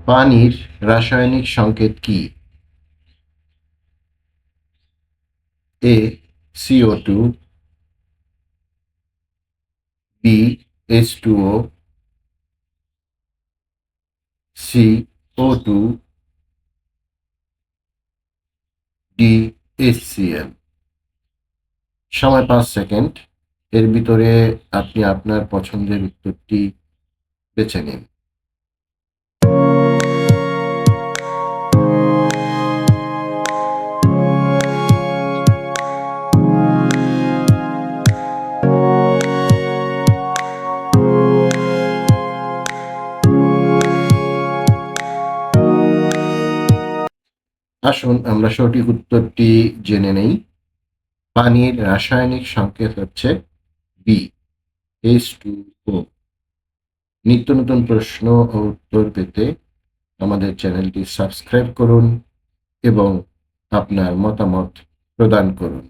পানির রাসায়নিক সংকেত কি? A CO2, B H2O, C O2, D HCl। সময় 5 সেকেন্ড। এর ভিতরে আপনি আপনার পছন্দের উত্তরটি বেছে নিন। আসুন আমরা সঠিক উত্তরটি জেনে নেই। পানির রাসায়নিক সংকেত হচ্ছে বি H2O। নিত্য নতুন প্রশ্ন ও উত্তর পেতে আমাদের চ্যানেলটি সাবস্ক্রাইব করুন এবং আপনার মতামত প্রদান করুন।